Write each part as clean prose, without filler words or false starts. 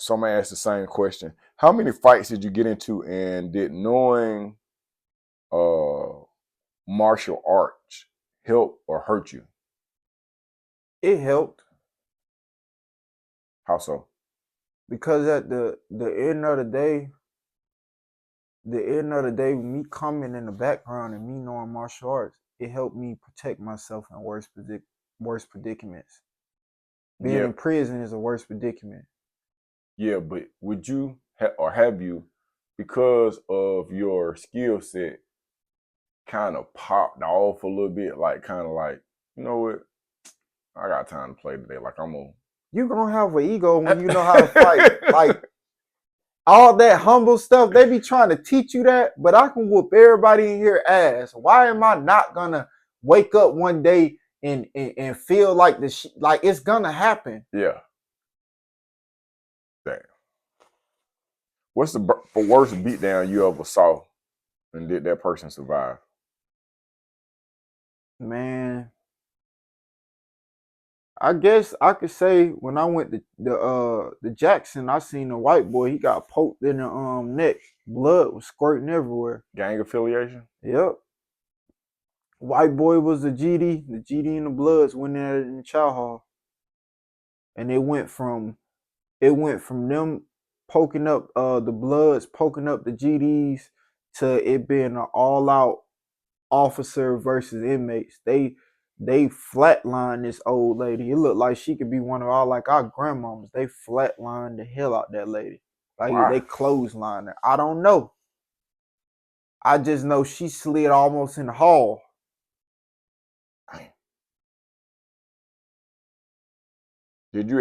So I'm gonna ask the same question. How many fights did you get into, and did knowing martial arts help or hurt you? It helped How so? because at the end of the day, me coming in the background and me knowing martial arts, it helped me protect myself in worse predicaments. Being Yeah, in prison is a worse predicament. yeah, but would you or have you, because of your skill set, kind of popped off a little bit, like kind of like, you know what, I got time to play today. Like I'm gonna. You gonna have an ego when you know how to fight. Like all that humble stuff, they be trying to teach you that, but I can whoop everybody in here ass. Why am I not gonna wake up one day and feel like like it's gonna happen? Yeah. Damn. What's the worst beatdown you ever saw, and did that person survive? Man, I guess I could say when I went to the Jackson, I seen a white boy. He got poked in the neck. Blood was squirting everywhere. Gang affiliation? Yep. White boy was the GD. The GD and the Bloods went at it in the chow hall, and it went from them poking up the Bloods, poking up the GDs, to it being an all out officer versus inmates. They flatlined this old lady. It looked like she could be one of our grandmamas. They flatlined the hell out that lady. Like Why? they clotheslined her. I don't know. I just know she slid almost in the hall. Did you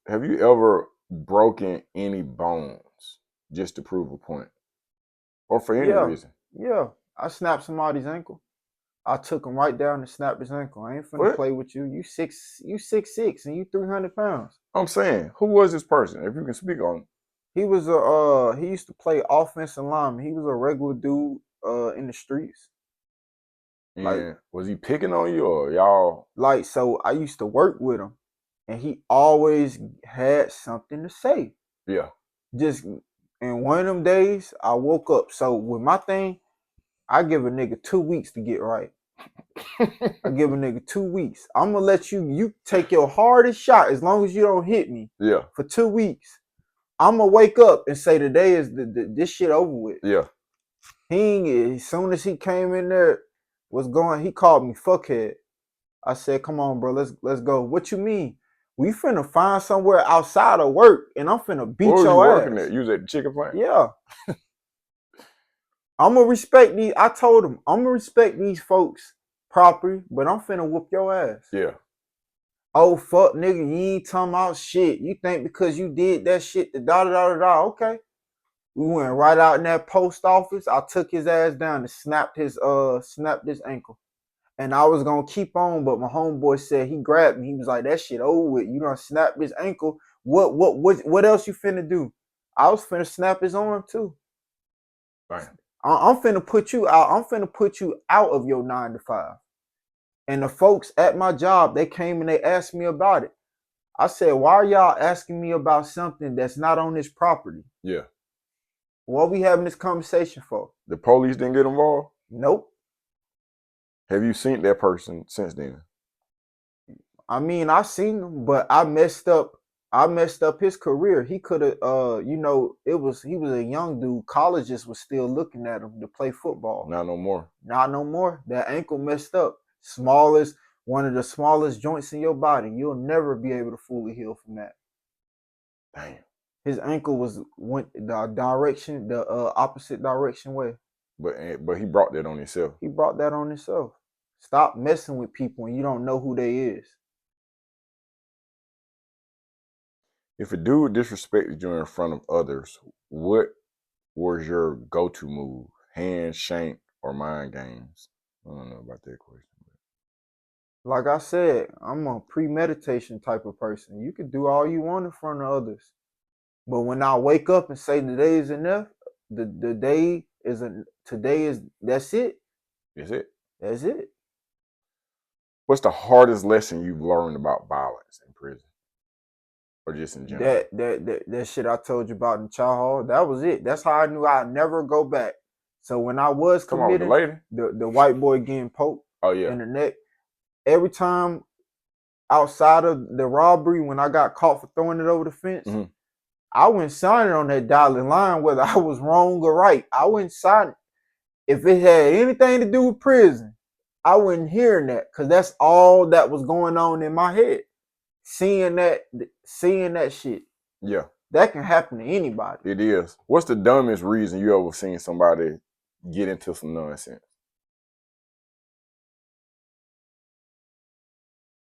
have you ever broken any bones just to prove a point? Or for any Yeah, reason? yeah. I snapped somebody's ankle. I took him right down and snapped his ankle. I ain't finna What? play with you. You 6'6" and you 300 pounds. I'm saying, who was this person? If you can speak on. He used to play offensive lineman. He was a regular dude in the streets. Like And was he picking on you, or y'all? so I used to work with him, and he always had something to say. Yeah. Just in one of them days, I woke up. So with my thing, I give a nigga 2 weeks to get right. I give a nigga 2 weeks. I'm gonna let you take your hardest shot as long as you don't hit me Yeah. for 2 weeks. I'm gonna wake up and say today is this shit over with. Yeah. As soon as he came in there, he called me fuckhead. I said, come on, bro, let's go. What you mean? We finna find somewhere outside of work and I'm finna Where beat was you your working ass. at? You was at the chicken plant? Yeah. I'm gonna respect these. I told him, I'm gonna respect these folks' property, but I'm finna whoop your ass. Yeah. Oh, fuck, nigga, you ain't talking about shit. You think because you did that shit, the da da da da, okay. We went right out in that post office. I took his ass down and snapped his ankle. And I was gonna keep on, but my homeboy said he grabbed me. He was like, "That shit over with. You done snapped his ankle. What else you finna do?" I was finna snap his arm too. Damn. I'm finna put you out. I'm finna put you out of your 9 to 5. And the folks at my job, they came and they asked me about it. I said, "Why are y'all asking me about something that's not on this property? Yeah. What we having this conversation for?" The police didn't get involved? Nope. Have you seen that person since then? I mean, I seen him, but I messed up. I messed up his career. He could have, he was a young dude. Colleges was still looking at him to play football. Not no more. Not no more. That ankle messed up. Smallest, one of the smallest joints in your body. You'll never be able to fully heal from that. Damn. His ankle went the opposite direction way. But he brought that on himself. He brought that on himself. Stop messing with people when you don't know who they is. If a dude disrespected you in front of others, what was your go-to move? Hand, shank, or mind games? I don't know about that question. Like I said, I'm a premeditation type of person. You can do all you want in front of others. But when I wake up and say today is enough, the day is today is that's it. Is it? That's it. What's the hardest lesson you've learned about violence in prison? or just in general? That shit I told you about in chow hall, that was it. That's how I knew I'd never go back. So when I was Come on with the committing lady. the white boy getting poked Oh yeah. in the neck, every time outside of the robbery, when I got caught for throwing it over the fence, Mhm. I went signing on that dotted line whether I was wrong or right. I went signing. If it had anything to do with prison, I wasn't hearing that because that's all that was going on in my head. Seeing that shit. Yeah, That can happen to anybody. it is. What's the dumbest reason you ever seen somebody get into some nonsense?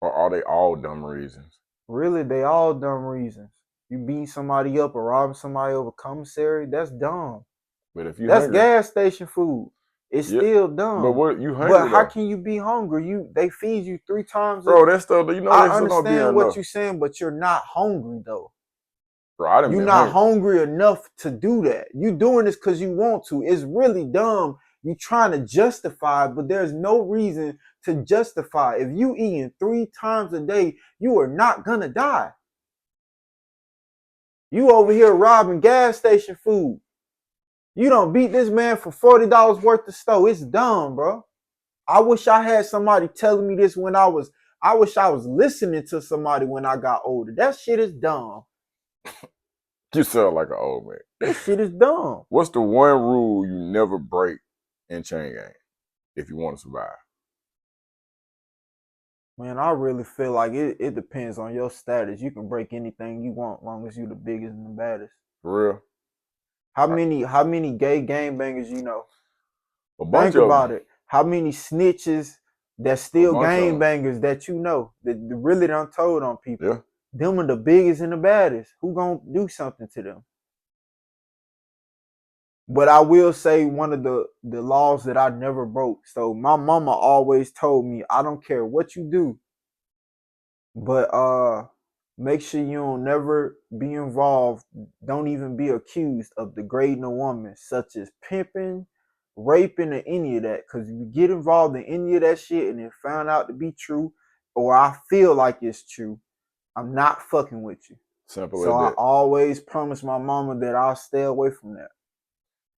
Or are they all dumb reasons? Really, they all dumb reasons. You beating somebody up or robbing somebody over commissary, that's dumb. But if you That's hungry, gas station food. It's yeah. still But dumb. what you But hungry how though? can you be hungry? They feed you 3 times a. Bro, that stuff, you know I that stuff don't be understand what enough. you're saying, but you're not hungry though. Bro, I done You're been not hungry. hungry enough to do that. You doing this because you want to. It's really dumb. You trying to justify, but there's no reason to justify. If you eating 3 times a day, you are not gonna die. You over here robbing gas station food. You don't beat this man for $40 worth of stuff. It's dumb, bro. I wish I had somebody telling me this when I wish I was listening to somebody when I got older. That shit is dumb. You sound like an old man. This shit is dumb. What's the one rule you never break in chain gang if you want to survive? Man, I really feel like it depends on your status. You can break anything you want as long as you the biggest and the baddest. For real? How many gay gangbangers you know? A bunch Think of about them. it. How many snitches that's A still bunch of them. gangbangers that you know that really done told on people? Yeah. Them are the biggest and the baddest. Who gonna do something to them? But I will say one of the laws that I never broke. So my mama always told me, I don't care what you do, but make sure you don't never be involved, don't even be accused of degrading a woman, such as pimping, raping, or any of that. Because if you get involved in any of that shit and it found out to be true, or I feel like it's true, I'm not fucking with you. Simple So as I that. always promise my mama that I'll stay away from that.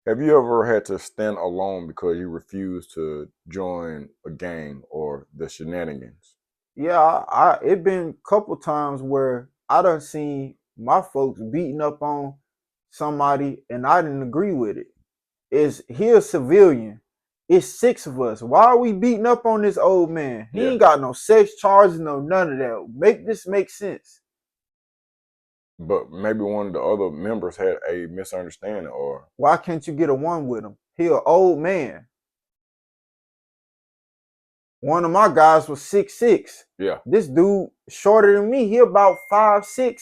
Have you ever had to stand alone because you refused to join a gang or the shenanigans? Yeah, I it been a couple times where I done seen my folks beating up on somebody and I didn't agree with it. Is he a civilian? It's 6 of us. Why are we beating up on this old man? He Yeah. ain't got no sex charges, no none of that. Make this make sense. But maybe one of the other members had a misunderstanding or Why can't you get a one with him? He an old man. One of my guys was 6'6". yeah. This dude shorter than me. He about 5'6",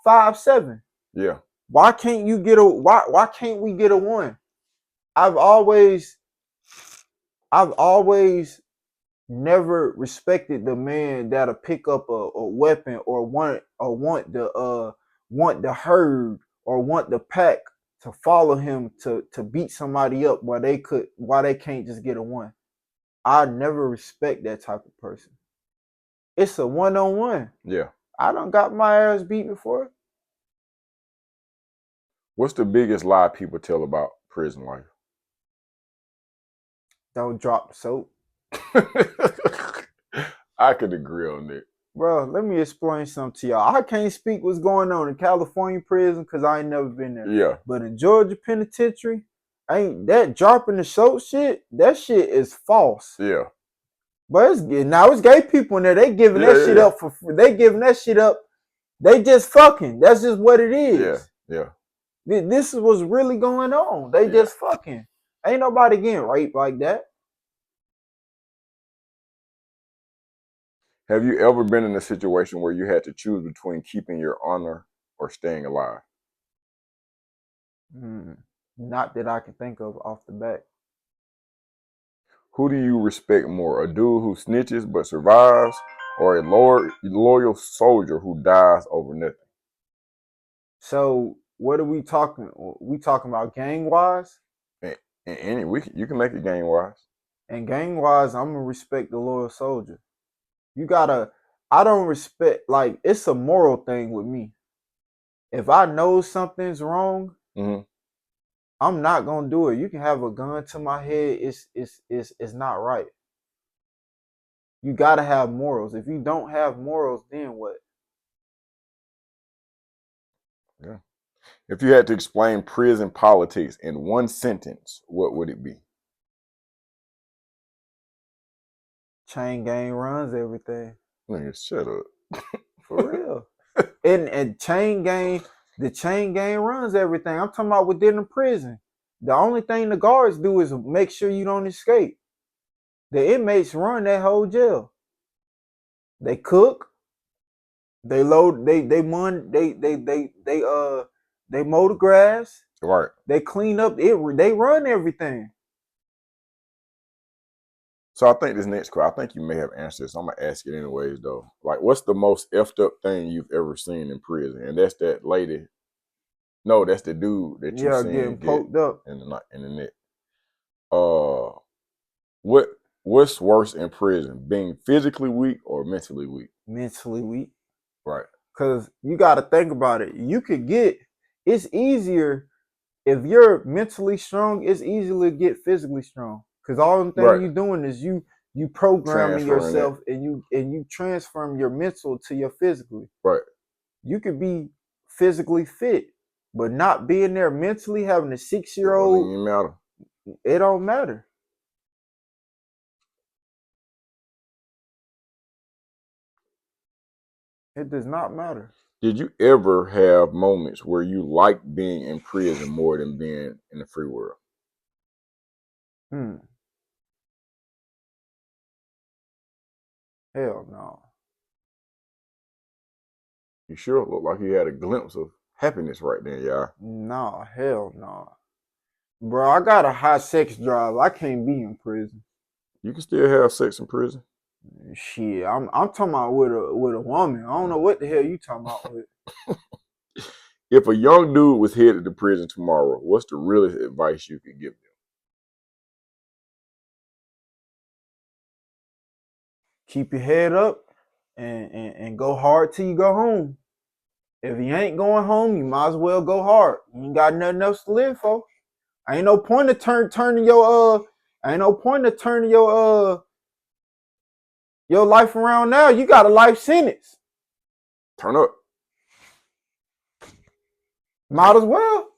5'7". Yeah. Why can't you get a why can't we get a one? I've always never respected the man that'll pick up a weapon or want the herd or want the pack to follow him to beat somebody up why they can't just get a one. I never respect that type of person. It's a one-on-one. Yeah. I done got my ass beat before. What's the biggest lie people tell about prison life? Don't drop the soap. I could agree on that. Bro, let me explain something to y'all. I can't speak what's going on in California prison because I ain't never been there. Yeah. But in Georgia penitentiary, ain't that dropping the soap shit? That shit is false. Yeah. But it's gay people in there. They giving Yeah, that shit yeah. up for free. They giving that shit up. They just fucking. That's just what it is. Yeah. This is what's really going on. They just fucking. Ain't nobody getting raped like that. Have you ever been in a situation where you had to choose between keeping your honor or staying alive? Not that I can think of off the bat. Who do you respect more, a dude who snitches but survives, or a loyal soldier who dies over nothing? So what are we talking? We talking about gang wise? And you can make it game wise. And gang wise, I'm gonna respect the loyal soldier. You gotta. I don't respect, like, it's a moral thing with me. If I know something's wrong, Mm-hmm. I'm not gonna do it. You can have a gun to my head. It's not right. You gotta have morals. If you don't have morals, then what? Yeah. If you had to explain prison politics in one sentence, what would it be? Chain gang runs everything. Man, shut up. For real. And the chain gang runs everything. I'm talking about within the prison. The only thing the guards do is make sure you don't escape. The inmates run that whole jail. They cook, they load, they mow the grass, Right. they clean up it, they run everything. So I think this next question, I think you may have answered this. I'm gonna ask it anyways though. Like, what's the most effed up thing you've ever seen in prison? And that's that lady. No, that's the dude that you Yeah, getting seen get poked up. in the neck. Uh, what what's worse in prison, being physically weak or mentally weak? Mentally weak. Right. Because you got to think about it. It's easier if you're mentally strong, it's easier to get physically strong. Because all the thing Right. you're doing is you programming Transferring that. yourself and you transform your mental to your physically. Right. You could be physically fit, but not being there mentally, having a It 6-year-old, wouldn't even matter. it don't matter. It does not matter. Did you ever have moments where you liked being in prison more than being in the free world? Hmm. Hell no. You sure looked like you had a glimpse of happiness right there, y'all. No, hell no. Bro, I got a high sex drive. I can't be in prison. You can still have sex in prison. Shit, I'm talking about with a woman. I don't know what the hell you talking about with. If a young dude was headed to prison tomorrow, what's the realest advice you could give them? Keep your head up and go hard till you go home. If you ain't going home, you might as well go hard. You ain't got nothing else to live for. Ain't no point of turning your life around now. You got a life sentence. Turn up. Might as well.